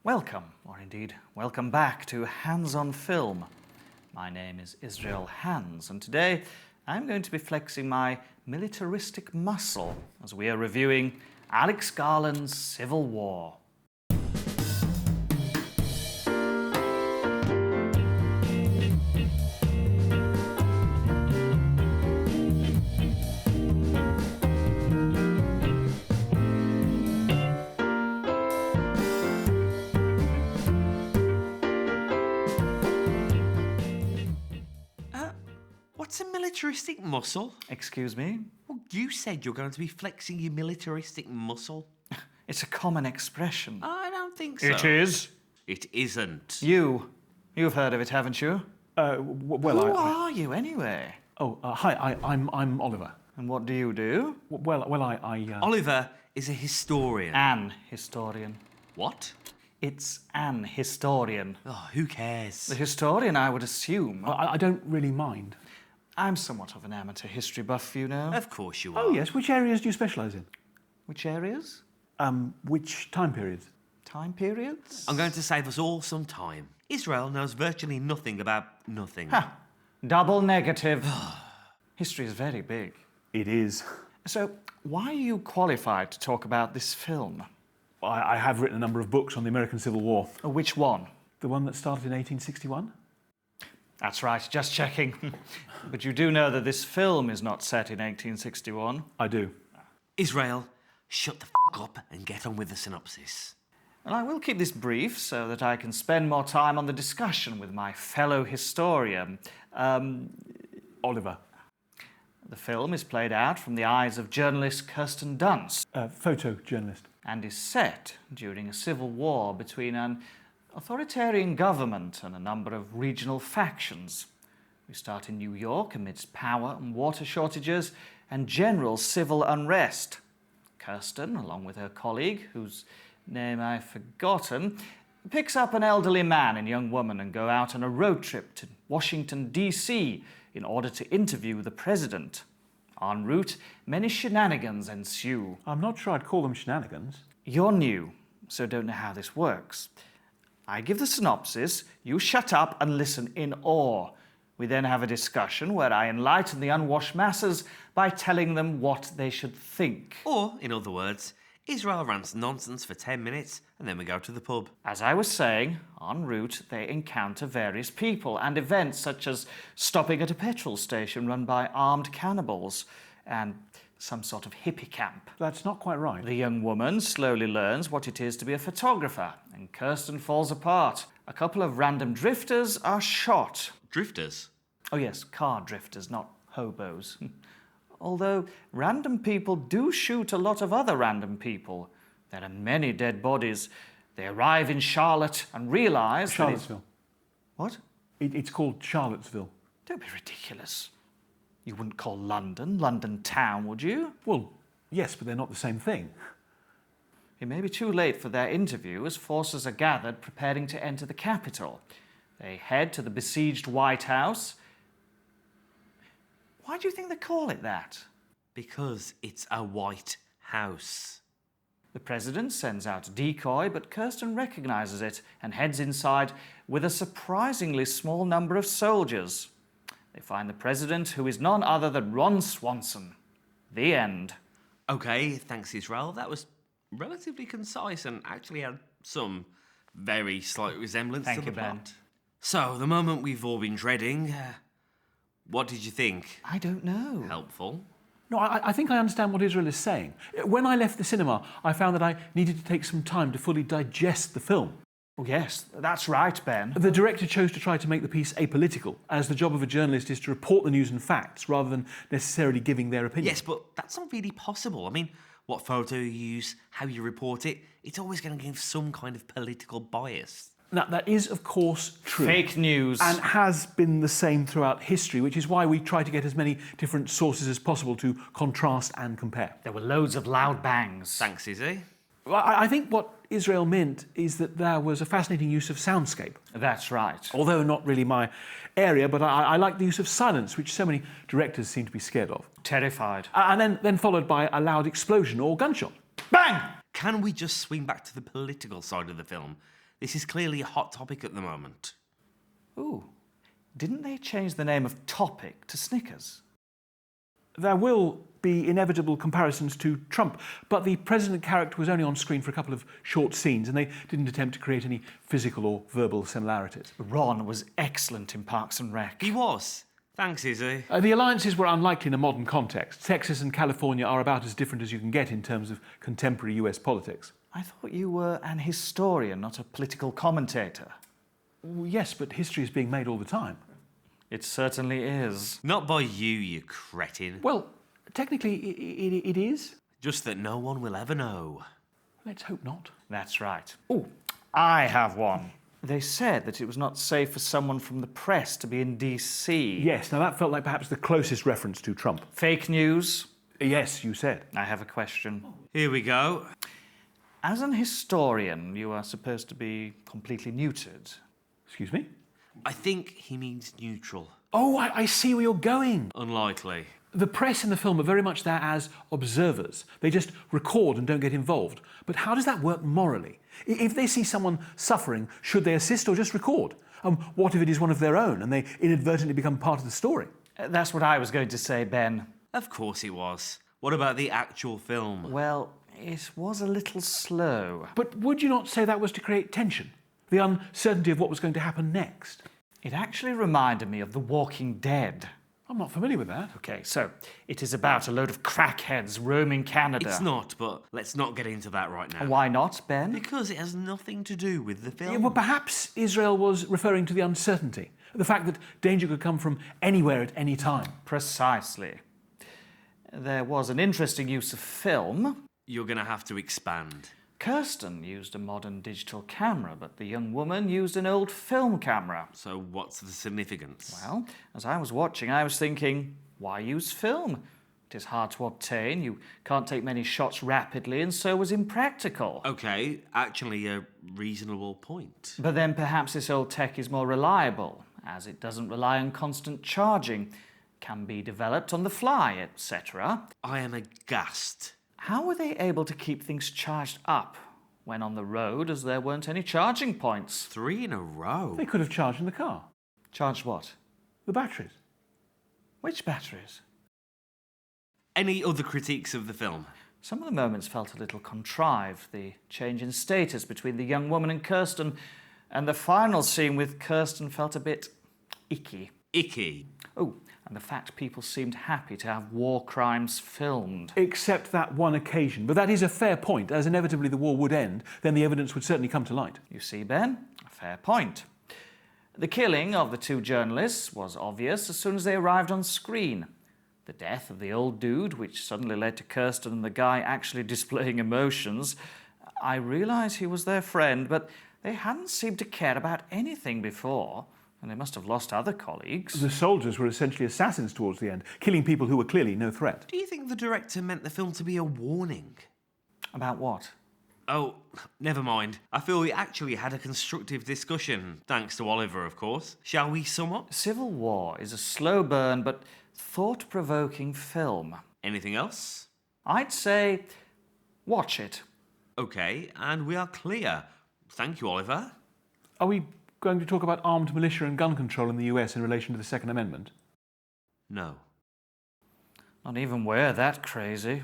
Welcome, or indeed, welcome back to Hands on Film. My name is Israel Hands, and today I'm going to be flexing my militaristic muscle as we are reviewing Alex Garland's Civil War. What's a militaristic muscle? Excuse me? Well, you said you're going to be flexing your militaristic muscle. It's a common expression. I don't think so. It is. It isn't. You've heard of it, haven't you? Well, Who are you anyway? Hi. I'm Oliver. And what do you do? Oliver is a historian. An historian. What? It's an historian. Oh, who cares? The historian, I would assume. I don't really mind. I'm somewhat of an amateur history buff, you know. Of course you are. Oh, yes. Which areas do you specialise in? Which areas? Which time periods? Time periods? I'm going to save us all some time. Israel knows virtually nothing about nothing. Ha! Double negative. History is very big. It is. So, why are you qualified to talk about this film? I have written a number of books on the American Civil War. Which one? The one that started in 1861? That's right, just checking. But you do know that this film is not set in 1861. I do. Israel, shut the up and get on with the synopsis. And I will keep this brief so that I can spend more time on the discussion with my fellow historian. Oliver. The film is played out from the eyes of journalist Kirsten Dunst Photojournalist. and is set during a civil war between an authoritarian government and a number of regional factions. We start in New York amidst power and water shortages and general civil unrest. Kirsten, along with her colleague, whose name I've forgotten, picks up an elderly man and young woman and go out on a road trip to Washington, D.C. in order to interview the president. En route, many shenanigans ensue. I'm not sure I'd call them shenanigans. You're new, so don't know how this works. I give the synopsis, you shut up and listen in awe. We then have a discussion where I enlighten the unwashed masses by telling them what they should think. Or, in other words, Israel rants nonsense for 10 minutes and then we go to the pub. As I was saying, en route they encounter various people and events such as stopping at a petrol station run by armed cannibals and some sort of hippie camp. That's not quite right. The young woman slowly learns what it is to be a photographer, and Kirsten falls apart. A couple of random drifters are shot. Drifters? Oh yes, car drifters, not hobos. Although random people do shoot a lot of other random people. There are many dead bodies. They arrive in Charlotte and realise Charlottesville. What? It's called Charlottesville. Don't be ridiculous. You wouldn't call London town, would you? Well, yes, but they're not the same thing. It may be too late for their interview as forces are gathered preparing to enter the capital. They head to the besieged White House. Why do you think they call it that? Because it's a white house. The president sends out a decoy, but Kirsten recognises it and heads inside with a surprisingly small number of soldiers. They find the president, who is none other than Ron Swanson. The end. Okay, thanks Israel. That was relatively concise and actually had some very slight resemblance to the plot. So, the moment we've all been dreading, what did you think? I don't know. Helpful? No, I think I understand what Israel is saying. When I left the cinema, I found that I needed to take some time to fully digest the film. Oh, yes, that's right, Ben. The director chose to try to make the piece apolitical, as the job of a journalist is to report the news and facts rather than necessarily giving their opinion. Yes, but that's not really possible. I mean, what photo you use, how you report it, it's always going to give some kind of political bias. Now, that is, of course, true. Fake news. And has been the same throughout history, which is why we try to get as many different sources as possible to contrast and compare. There were loads of loud bangs. Thanks, Izzy. I think what Israel meant is that there was a fascinating use of soundscape. That's right. Although not really my area, but I like the use of silence, which so many directors seem to be scared of. Terrified. And then followed by a loud explosion or gunshot. Bang! Can we just swing back to the political side of the film? This is clearly a hot topic at the moment. Ooh, didn't they change the name of Topic to Snickers? There will be inevitable comparisons to Trump, but the president character was only on screen for a couple of short scenes and they didn't attempt to create any physical or verbal similarities. Ron was excellent in Parks and Rec. He was. Thanks, Izzy. The alliances were unlikely in a modern context. Texas and California are about as different as you can get in terms of contemporary US politics. I thought you were an historian, not a political commentator. Yes, but history is being made all the time. It certainly is. Not by you cretin. Well, technically it is. Just that no one will ever know. Let's hope not. That's right. Oh, I have one. They said that it was not safe for someone from the press to be in DC. Yes, now that felt like perhaps the closest reference to Trump. Fake news? Yes, you said. I have a question. Here we go. As an historian, you are supposed to be completely neutered. Excuse me? I think he means neutral. Oh, I see where you're going. Unlikely. The press in the film are very much there as observers. They just record and don't get involved. But how does that work morally? If they see someone suffering, should they assist or just record? What if it is one of their own and they inadvertently become part of the story? That's what I was going to say, Ben. Of course it was. What about the actual film? Well, it was a little slow. But would you not say that was to create tension? The uncertainty of what was going to happen next? It actually reminded me of The Walking Dead. I'm not familiar with that. Okay, so it is about a load of crackheads roaming Canada. It's not, but let's not get into that right now. Why not, Ben? Because it has nothing to do with the film. Yeah, well, perhaps Israel was referring to the uncertainty. The fact that danger could come from anywhere at any time. Precisely. There was an interesting use of film. You're going to have to expand. Kirsten used a modern digital camera, but the young woman used an old film camera. So what's the significance? Well, as I was watching, I was thinking, why use film? It is hard to obtain, you can't take many shots rapidly, and so was impractical. Okay, actually a reasonable point. But then perhaps this old tech is more reliable, as it doesn't rely on constant charging, can be developed on the fly, etc. I am aghast. How were they able to keep things charged up when on the road, as there weren't any charging points? 3 in a row? They could have charged in the car. Charged what? The batteries. Which batteries? Any other critiques of the film? Some of the moments felt a little contrived. The change in status between the young woman and Kirsten, and the final scene with Kirsten felt a bit icky. Icky? Oh, and the fact people seemed happy to have war crimes filmed. Except that one occasion. But that is a fair point. As inevitably the war would end, then the evidence would certainly come to light. You see, Ben? A fair point. The killing of the two journalists was obvious as soon as they arrived on screen. The death of the old dude, which suddenly led to Kirsten and the guy actually displaying emotions. I realise he was their friend, but they hadn't seemed to care about anything before. And they must have lost other colleagues. The soldiers were essentially assassins towards the end, killing people who were clearly no threat. Do you think the director meant the film to be a warning? About what? Oh, never mind. I feel we actually had a constructive discussion, thanks to Oliver, of course. Shall we sum up? Civil War is a slow burn but thought-provoking film. Anything else? I'd say watch it. Okay, and we are clear. Thank you, Oliver. Are we going to talk about armed militia and gun control in the US in relation to the Second Amendment? No. Not even we're that crazy.